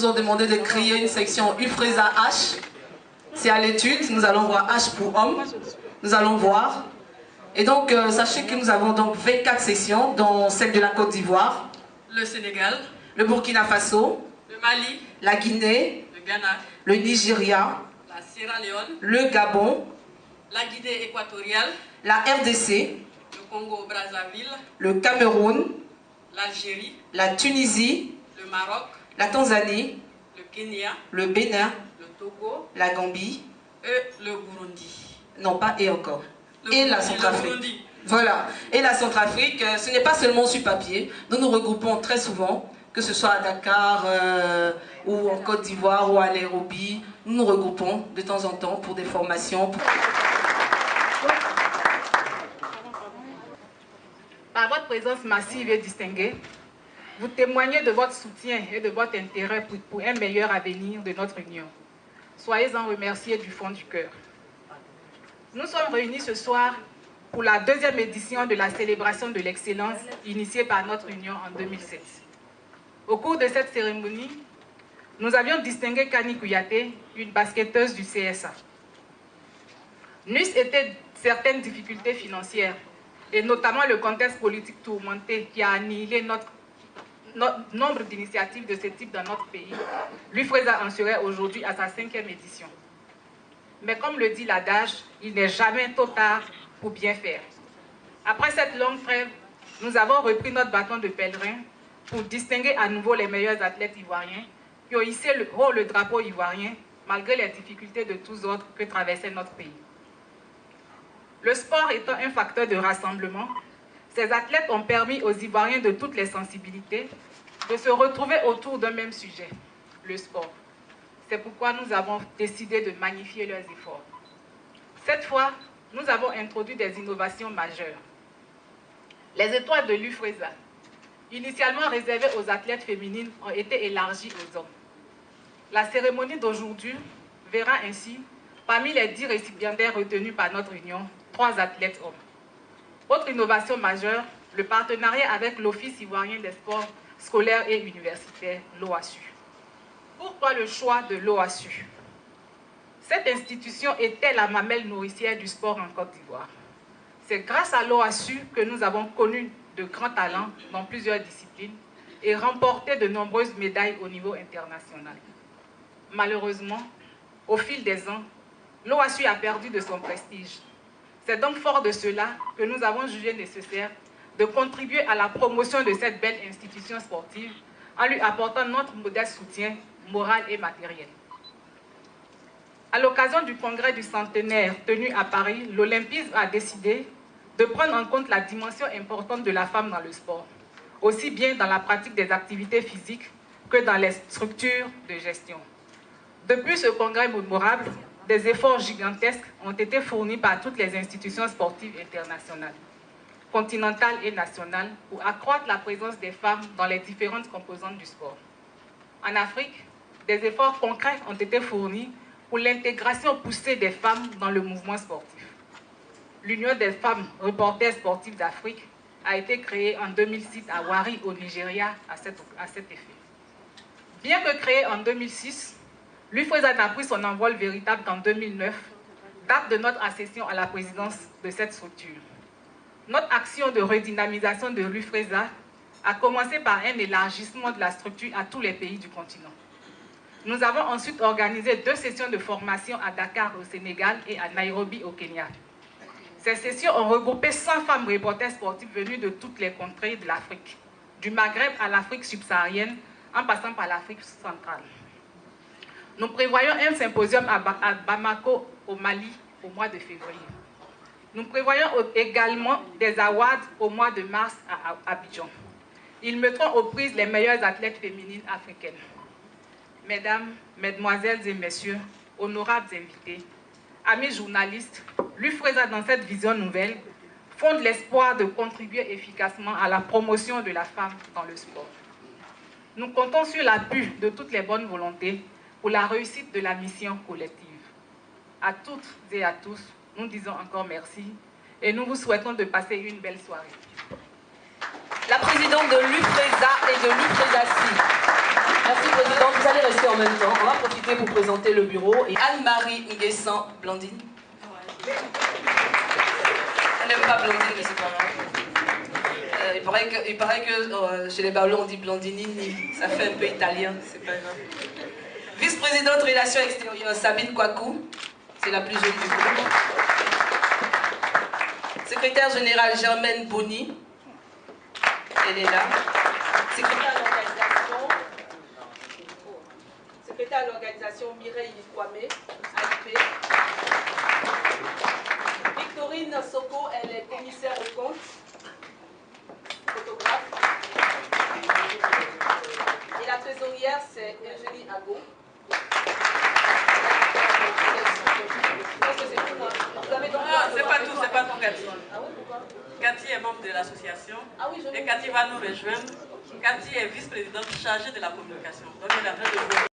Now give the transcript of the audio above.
nous ont demandé de créer une section UFRESA H. C'est à l'étude, nous allons voir H pour homme, nous allons voir. Et donc, sachez que nous avons donc 24 sections, dont celle de la Côte d'Ivoire, le Sénégal, le Burkina Faso, le Mali, la Guinée, le Ghana, le Nigeria, la Sierra Leone, le Gabon, la Guinée équatoriale, la RDC, le Congo-Brazzaville, le Cameroun, l'Algérie, la Tunisie, le Maroc, la Tanzanie, le Kenya, le Bénin, le Togo, la Gambie, et le Burundi. Non, pas et encore. Et la Centrafrique. Le Voilà. Et la Centrafrique, ce n'est pas seulement sur papier. Nous nous regroupons très souvent, que ce soit à Dakar ou en Côte d'Ivoire ou à Nairobi. Nous nous regroupons de temps en temps pour des formations. Par votre présence massive et distinguée, vous témoignez de votre soutien et de votre intérêt pour un meilleur avenir de notre Union. Soyez-en remerciés du fond du cœur. Nous sommes réunis ce soir pour la deuxième édition de la célébration de l'excellence initiée par notre Union en 2007. Au cours de cette cérémonie, nous avions distingué Kani Kouyaté, une basketteuse du CSA. N'eussent été certaines difficultés financières, et notamment le contexte politique tourmenté qui a annihilé notre nombre d'initiatives de ce type dans notre pays, l'UFRESA en serait aujourd'hui à sa 5e édition. Mais comme le dit l'adage, il n'est jamais trop tard pour bien faire. Après cette longue trêve, nous avons repris notre bâton de pèlerin pour distinguer à nouveau les meilleurs athlètes ivoiriens qui ont hissé le drapeau ivoirien malgré les difficultés de tous ordres que traversait notre pays. Le sport étant un facteur de rassemblement, ces athlètes ont permis aux Ivoiriens de toutes les sensibilités de se retrouver autour d'un même sujet, le sport. C'est pourquoi nous avons décidé de magnifier leurs efforts. Cette fois, nous avons introduit des innovations majeures. Les étoiles de l'UFRESA, initialement réservées aux athlètes féminines, ont été élargies aux hommes. La cérémonie d'aujourd'hui verra ainsi, parmi les 10 récipiendaires retenus par notre Union, 3 athlètes hommes. Autre innovation majeure, le partenariat avec l'Office ivoirien des sports scolaires et universitaires, l'OASU. Pourquoi le choix de l'OASU? Cette institution était la mamelle nourricière du sport en Côte d'Ivoire. C'est grâce à l'OASU que nous avons connu de grands talents dans plusieurs disciplines et remporté de nombreuses médailles au niveau international. Malheureusement, au fil des ans, l'OASU a perdu de son prestige. C'est donc fort de cela que nous avons jugé nécessaire de contribuer à la promotion de cette belle institution sportive en lui apportant notre modeste soutien moral et matériel. À l'occasion du congrès du centenaire tenu à Paris, l'Olympisme a décidé de prendre en compte la dimension importante de la femme dans le sport, aussi bien dans la pratique des activités physiques que dans les structures de gestion. Depuis ce congrès mémorable, des efforts gigantesques ont été fournis par toutes les institutions sportives internationales, continentales et nationales, pour accroître la présence des femmes dans les différentes composantes du sport. En Afrique, des efforts concrets ont été fournis pour l'intégration poussée des femmes dans le mouvement sportif. L'Union des femmes reporters sportifs d'Afrique a été créée en 2006 à Wari, au Nigeria, à cet effet. Bien que créée en 2006, l'UFRESA n'a pris son envol véritable qu'en 2009, date de notre accession à la présidence de cette structure. Notre action de redynamisation de l'UFRESA a commencé par un élargissement de la structure à tous les pays du continent. Nous avons ensuite organisé 2 sessions de formation à Dakar au Sénégal et à Nairobi au Kenya. Ces sessions ont regroupé 100 femmes reporters sportifs venues de toutes les contrées de l'Afrique, du Maghreb à l'Afrique subsaharienne, en passant par l'Afrique centrale. Nous prévoyons un symposium à Bamako, au Mali, au mois de février. Nous prévoyons également des awards au mois de mars à Abidjan. Ils mettront aux prises les meilleures athlètes féminines africaines. Mesdames, Mesdemoiselles et Messieurs, honorables invités, amis journalistes, l'UFRESA dans cette vision nouvelle fonde l'espoir de contribuer efficacement à la promotion de la femme dans le sport. Nous comptons sur l'appui de toutes les bonnes volontés pour la réussite de la mission collective. À toutes et à tous, nous disons encore merci et nous vous souhaitons de passer une belle soirée. La présidente de l'UFRESA et de l'UFRESACI. Merci, Président. Vous allez rester en même temps. On va profiter pour présenter le bureau. Et Anne-Marie Nguessan Blandine. Elle n'aime pas Blandine, mais c'est pas grave. Il paraît que chez les Baoulés, on dit Blandinini. Ça fait un peu italien, c'est pas grave. Vice-présidente Relations extérieures, Sabine Kouakou. C'est la plus jeune du groupe. Secrétaire générale, Germaine Boni. Elle est là. Secrétaire à l'organisation, Mireille Kwame, AIP. Victorine Soko, elle est commissaire au compte, photographe. Et la trésorière, c'est Eugénie Ago. C'est pas tout, Cathy. Ah oui, pourquoi? Cathy est membre de l'association. Ah oui, je et Cathy va nous rejoindre. Cathy est vice-présidente chargée de la communication. Donc elle est en train de